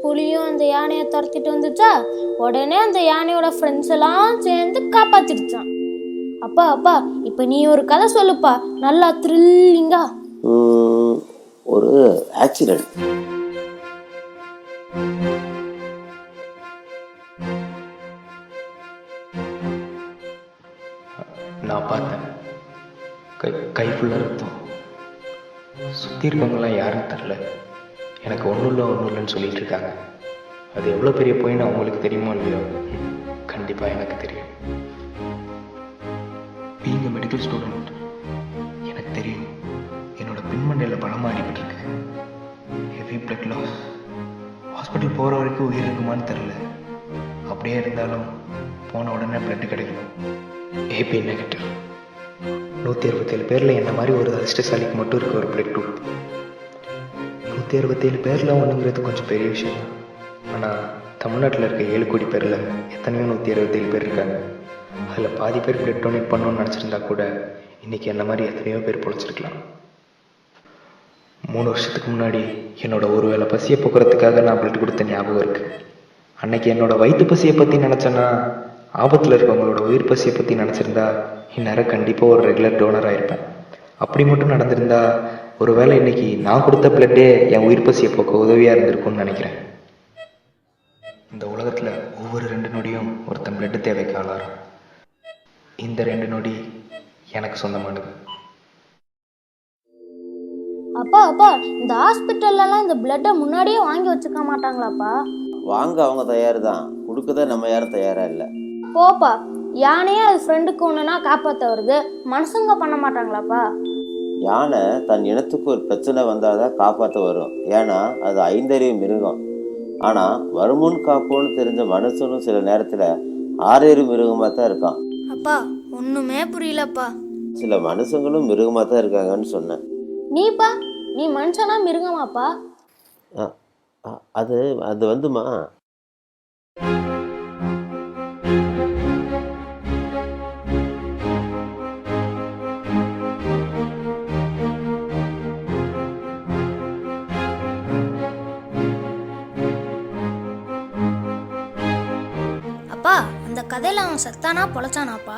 புலியும் அந்த யானையை துரத்திட்டு வந்துச்சா. உடனே அந்த யானையோட ஃப்ரெண்ட்ஸ் எல்லாம் சேர்ந்து காப்பாத்திடுச்சான். அப்பா அப்பா இப்ப நீ ஒரு கதை சொல்லுப்பா, நல்லா த்ரில்லிங்கா. ஒரு ஆக்சிடென்ட். நான் பார்த்தேன், கை ஃபுல்லாக ரத்தம். சுற்றி இருக்கவங்களாம் யாருன்னு தெரில. எனக்கு ஒன்றும் இல்லைன்னு சொல்லிட்டு இருக்காங்க. அது எவ்வளோ பெரிய போயின்னு அவங்களுக்கு தெரியுமோ இல்லையோ, கண்டிப்பாக எனக்கு தெரியும். பீயிங் மெடிக்கல் ஸ்டூடெண்ட், எனக்கு தெரியும் என்னோட பின்மண்டையில் பலமாக அடிபட்டிருக்கு. Heavy blood loss. ஹாஸ்பிட்டல் போகிற வரைக்கும் உயிர் இருக்குமான்னு தெரில. அப்படியே இருந்தாலும் போன உடனே பிளட் கிடைக்கணும். AB negative. 167 பேரில் என்ன மாதிரி ஒரு அதிர்ஷ்டசாலிக்கு மட்டும் இருக்க ஒரு பிளட் குரூப். 167 பேரில் ஒன்றுங்கிறது கொஞ்சம் பெரிய விஷயம் தான். ஆனால் தமிழ்நாட்டில் இருக்க 7 கோடி பேரில் எத்தனையோ 167 பேர் இருக்காங்க. அதில் பாதி பேர் பிளட் டொனேட் பண்ணணும்னு நினச்சிருந்தா கூட இன்றைக்கி என்ன மாதிரி எத்தனையோ பேர் பொழைச்சிருக்கலாம். 3 வருஷத்துக்கு முன்னாடி என்னோட ஒரு வேளை பசியை போக்குறதுக்காக நான் பிளட் கொடுத்த ஞாபகம் இருக்குது. அன்னைக்கு என்னோட வயிற்று பசியை பற்றி நினச்சேன்னா, ஆபத்தில் இருக்கவங்களோட உயிர் பசியை பற்றி நினச்சிருந்தா இந்நேரம் கண்டிப்பாக ஒரு ரெகுலர் டோனர் ஆகிருப்பேன். அப்படி மட்டும் நடந்திருந்தா ஒருவேளை இன்னைக்கு நான் கொடுத்த பிளட்டே என் உயிர் பசியை போக்க உதவியாக இருந்திருக்கும்னு நினைக்கிறேன். இந்த உலகத்தில் ஒவ்வொரு 2 நொடியும் ஒருத்தன் பிளட்டு தேவைக்கு ஆளாரம். இந்த 2 நொடி எனக்கு சொந்தமானது. அப்பா அப்பா இந்த ஹாஸ்பிட்டல்லாம் இந்த பிளட்டை முன்னாடியே வாங்கி வச்சுக்க மாட்டாங்களாப்பா? வாங்க அவங்க தயார் தான், கொடுக்கதான் நம்ம யாரும் தயாரா இல்லை. போப்பா, யானையே அது ஃப்ரெண்டுக்கு ஒன்றுனா காப்பாற்ற வருது, மனுஷங்க பண்ண மாட்டாங்களாப்பா? யானை தன் இனத்துக்கு ஒரு பிரச்சனை வந்தாதான் காப்பாற்ற வரும். ஏன்னா அது 5 அறிவு மிருகம். ஆனால் வருமுன் காப்போன்னு தெரிஞ்ச மனுஷனும் சில நேரத்தில் 6 அறிவு மிருகமாக தான் இருக்கான். அப்பா ஒன்றுமே புரியலப்பா. சில மனுஷங்களும் மிருகமாக தான் இருக்காங்கன்னு சொன்னேன். நீப்பா, நீ மனுஷனா மிருகமாப்பா? அது அது வந்துமா, அப்பா அந்த கதையில அவன் செத்தானா பொழைச்சானாப்பா?